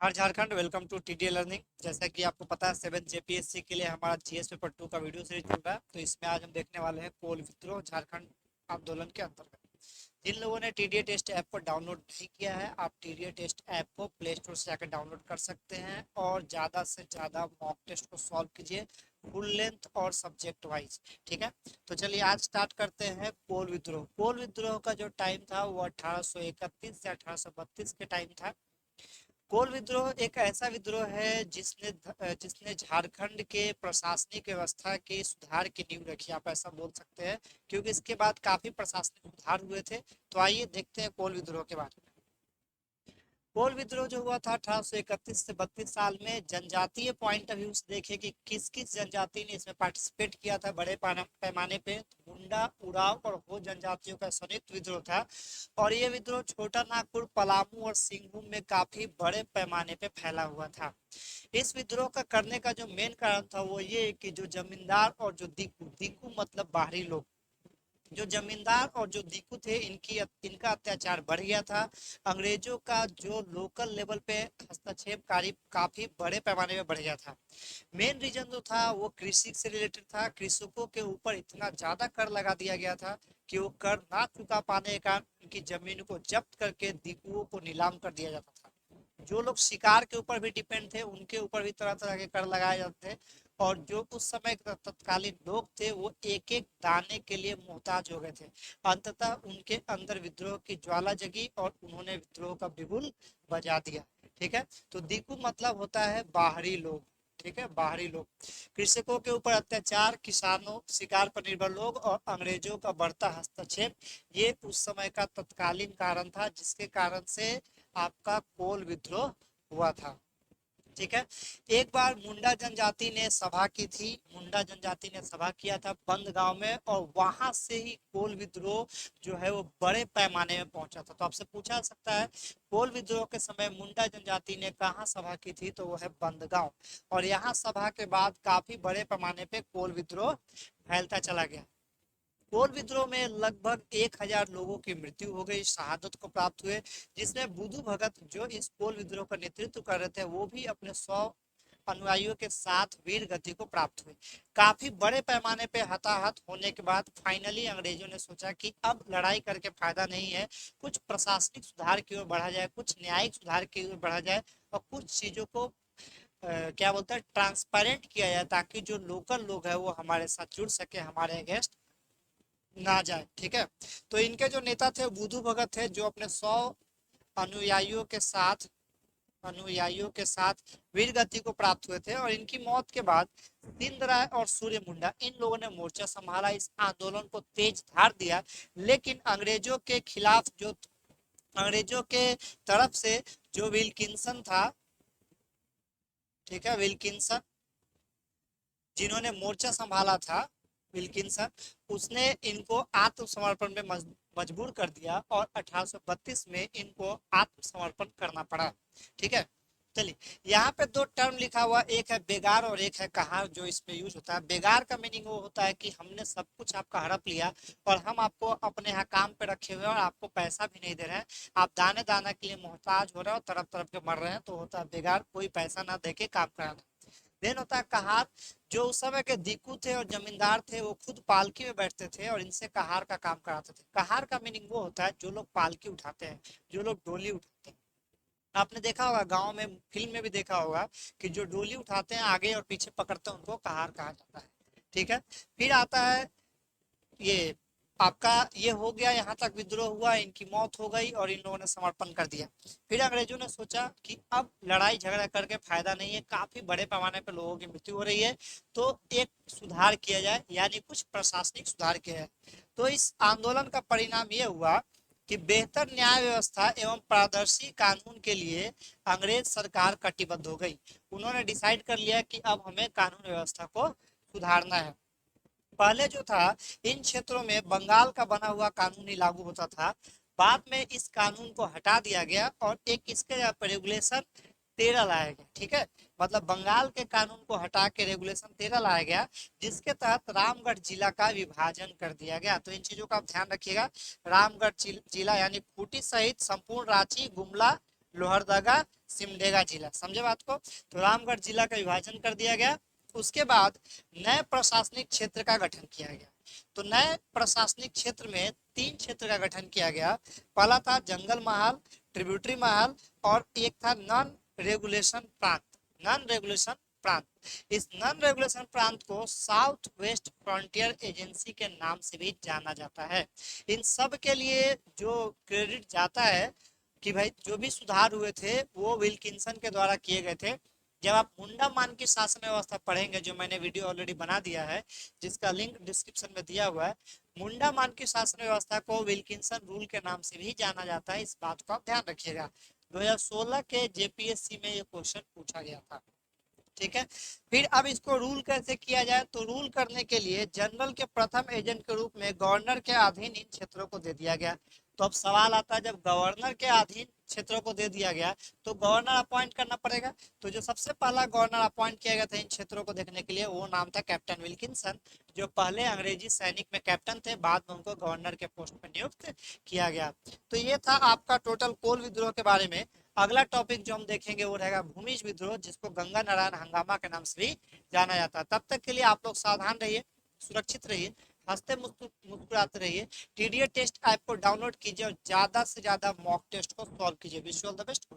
Her Jharkhand welcome to TD learning. जैसा कि आपको पता है 7 जेपीएससी के लिए हमारा जीएस पेपर 2 का वीडियो सीरीज चल रहा है। तो इसमें आज हम देखने वाले हैं कोल विद्रोह झारखंड आंदोलन के अंतर्गत। जिन लोगों ने टीडीए टेस्ट ऐप को डाउनलोड नहीं किया है, आप टीडीए टेस्ट ऐप को प्ले स्टोर से जाकर डाउनलोड कर सकते हैं और ज़्यादा से ज़्यादा मॉक टेस्ट को सॉल्व कीजिए, फुल लेंथ और सब्जेक्ट वाइज। ठीक है, तो चलिए आज स्टार्ट करते हैं। कोल विद्रोह का जो टाइम था वो 1831 से 1832 के टाइम था। कोल विद्रोह एक ऐसा विद्रोह है जिसने झारखंड के प्रशासनिक व्यवस्था के सुधार की नींव रखी, आप ऐसा बोल सकते हैं, क्योंकि इसके बाद काफी प्रशासनिक सुधार हुए थे। तो आइए देखते हैं कोल विद्रोह के बारे में। कोल विद्रोह जो हुआ था 1831 से 32 साल में, जनजातीय पॉइंट ऑफ व्यू से देखे कि किस किस जनजाति ने इसमें पार्टिसिपेट किया था बड़े पैमाने पे, तो मुंडा, उराव और हो जनजातियों का संयुक्त विद्रोह था। और ये विद्रोह छोटा नागपुर, पलामू और सिंहभूम में काफी बड़े पैमाने पे फैला हुआ था। इस विद्रोह का करने का जो मेन कारण था वो ये कि जो जमींदार और जो दीकू दीकू मतलब बाहरी लोग, जो जमींदार और जो दीकू थे, इनका अत्याचार बढ़ गया था। अंग्रेजों का जो लोकल लेवल पे हस्तक्षेप काफी बड़े पैमाने में बढ़ गया था। मेन रीजन जो था वो कृषि से रिलेटेड था। कृषकों के ऊपर इतना ज्यादा कर लगा दिया गया था कि वो कर ना चुका पाने के कारण उनकी जमीन को जब्त करके दीकुओं को नीलाम कर दिया जाता था। जो लोग शिकार के ऊपर भी डिपेंड थे, उनके ऊपर भी तरह तरह के कर लगाए जाते थे। और जो उस समय के तत्कालीन लोग थे वो एक एक दाने के लिए मोहताज हो गए थे। अंततः उनके अंदर विद्रोह की ज्वाला जगी और उन्होंने विद्रोह का बिगुल बजा दिया। ठीक है, तो दीकू मतलब होता है बाहरी लोग। ठीक है, बाहरी लोग, कृषकों के ऊपर अत्याचार, किसानों, शिकार पर निर्भर लोग और अंग्रेजों का बढ़ता हस्तक्षेप, ये उस समय का तत्कालीन कारण था जिसके कारण से आपका कोल विद्रोह हुआ था। ठीक है, एक बार मुंडा जनजाति ने सभा की थी। मुंडा जनजाति ने सभा किया था बंद गांव में, और वहां से ही कोल विद्रोह जो है वो बड़े पैमाने में पहुंचा था। तो आपसे पूछा सकता है कोल विद्रोह के समय मुंडा जनजाति ने कहाँ सभा की थी, तो वो है बंदगांव। और यहाँ सभा के बाद काफी बड़े पैमाने पे कोल विद्रोह फैलता चला गया। कोल विद्रोह में लगभग 1,000 लोगों की मृत्यु हो गई, शहादत को प्राप्त हुए, जिसमें बुधु भगत जो इस कोल विद्रोह का नेतृत्व कर रहे थे वो भी अपने 100 अनुयायियों के साथ वीर गति को प्राप्त हुए। काफी बड़े पैमाने पे हताहत होने के बाद फाइनली अंग्रेजों ने सोचा कि अब लड़ाई करके फायदा नहीं है, कुछ प्रशासनिक सुधार की ओर बढ़ा जाए, कुछ न्यायिक सुधार की ओर बढ़ा जाए और कुछ चीजों को क्या बोलते हैं ट्रांसपेरेंट किया जाए, ताकि जो लोकल लोग है वो हमारे साथ जुड़ सके, हमारे अगेंस्ट ना जाए। ठीक है, तो इनके जो नेता थे बुधू भगत थे, जो अपने 100 अनुयायियों के साथ अनुयायियों के साथ वीर गति को प्राप्त हुए थे। और इनकी मौत के बाद सिंध राय और सूर्य मुंडा, इन लोगों ने मोर्चा संभाला, इस आंदोलन को तेज धार दिया। लेकिन अंग्रेजों के खिलाफ जो अंग्रेजों के तरफ से जो विल्किंसन था, ठीक है, विल्किंसन जिन्होंने मोर्चा संभाला था, विल्किंसन, उसने इनको आत्मसमर्पण में मजबूर कर दिया और 1832 में इनको आत्मसमर्पण करना पड़ा। ठीक है, चलिए, यहाँ पे दो टर्म लिखा हुआ, एक है बेगार और एक है कहार, जो इसमें यूज होता है। बेगार का मीनिंग वो होता है कि हमने सब कुछ आपका हड़प लिया और हम आपको अपने यहाँ काम पे रखे हुए हैं और आपको पैसा भी नहीं दे रहे हैं, आप दाने दाना के लिए मोहताज हो रहे हो, तरफ तरफ के मर रहे हैं, तो होता है बेगार, कोई पैसा ना दे के काम कराना। देन होता है कहार, जो उस समय के दीकू थे और जमींदार थे, वो खुद पालकी में बैठते थे और इनसे कहार का काम कराते थे। कहार का मीनिंग वो होता है जो लोग पालकी उठाते हैं, जो लोग डोली उठाते हैं। आपने देखा होगा गांव में, फिल्म में भी देखा होगा कि जो डोली उठाते हैं आगे और पीछे पकड़ते हैं, उनको कहार कहा जाता है। ठीक है, फिर आता है ये आपका, ये हो गया, यहाँ तक विद्रोह हुआ, इनकी मौत हो गई और इन लोगों ने समर्पण कर दिया। फिर अंग्रेजों ने सोचा कि अब लड़ाई झगड़ा करके फायदा नहीं है, काफी बड़े पैमाने पर लोगों की मृत्यु हो रही है, तो एक सुधार किया जाए, यानी कुछ प्रशासनिक सुधार किया जाए। तो इस आंदोलन का परिणाम ये हुआ कि बेहतर न्याय व्यवस्था एवं पारदर्शी कानून के लिए अंग्रेज सरकार कटिबद्ध हो गई। उन्होंने डिसाइड कर लिया कि अब हमें कानून व्यवस्था को सुधारना है। पहले जो था, इन क्षेत्रों में बंगाल का बना हुआ कानून ही लागू होता था। बाद में इस कानून को हटा दिया गया और एक इसके रेगुलेशन 13 लाया गया। ठीक है, मतलब बंगाल के कानून को हटा के रेगुलेशन 13 लाया गया, जिसके तहत रामगढ़ जिला का विभाजन कर दिया गया। तो इन चीजों का आप ध्यान रखिएगा। रामगढ़ जिला यानी खूंटी सहित संपूर्ण रांची, गुमला, लोहरदगा, सिमडेगा जिला। समझे बात को? तो रामगढ़ जिला का विभाजन कर दिया गया। उसके बाद नए प्रशासनिक क्षेत्र का गठन किया गया। तो नए प्रशासनिक क्षेत्र में 3 क्षेत्र का गठन किया गया। पहला था जंगल महाल, ट्रिब्यूटरी महाल, और एक था नॉन रेगुलेशन प्रांत। नॉन रेगुलेशन प्रांत, इस नॉन रेगुलेशन प्रांत को साउथ वेस्ट फ्रंटियर एजेंसी के नाम से भी जाना जाता है। इन सब के लिए जो क्रेडिट जाता है कि भाई जो भी सुधार हुए थे वो विल्किंसन के द्वारा किए गए थे। जब आप मुंडा मान की शासन व्यवस्था पढ़ेंगे, जो मैंने वीडियो ऑलरेडी बना दिया है, जिसका लिंक डिस्क्रिप्शन में दिया हुआ है, मुंडा मान की शासन व्यवस्था को विल्किंसन रूल के नाम से भी जाना जाता है। इस बात को आप ध्यान रखिएगा। 2016 के जेपीएससी में ये क्वेश्चन पूछा गया था। ठीक है। फिर अब इसको रूल कैसे किया जाए, तो रूल करने के लिए जनरल के प्रथम एजेंट के रूप में गवर्नर के अधीन इन क्षेत्रों को दे दिया गया। तो अब सवाल आता है, जब गवर्नर के अधीन क्षेत्रों को दे दिया गया तो गवर्नर अपॉइंट करना पड़ेगा। तो जो सबसे पहला गवर्नर अपॉइंट किया गया था इन क्षेत्रों को देखने के लिए, वो नाम था कैप्टन विल्किंसन, जो पहले अंग्रेजी सैनिक में कैप्टन थे, बाद में उनको गवर्नर के पोस्ट पर नियुक्त किया गया। तो ये था आपका टोटल कोल विद्रोह के बारे में। अगला टॉपिक जो हम देखेंगे वो रहेगा भूमिज विद्रोह, जिसको गंगा नारायण हंगामा के नाम से भी जाना जाता है। तब तक के लिए आप लोग सावधान रहिए, सुरक्षित रहिए, हंसते मुस्कुराते रहिए। टीडीए टेस्ट ऐप को डाउनलोड कीजिए और ज्यादा से ज्यादा मॉक टेस्ट को सॉल्व कीजिए। Wish you all the best.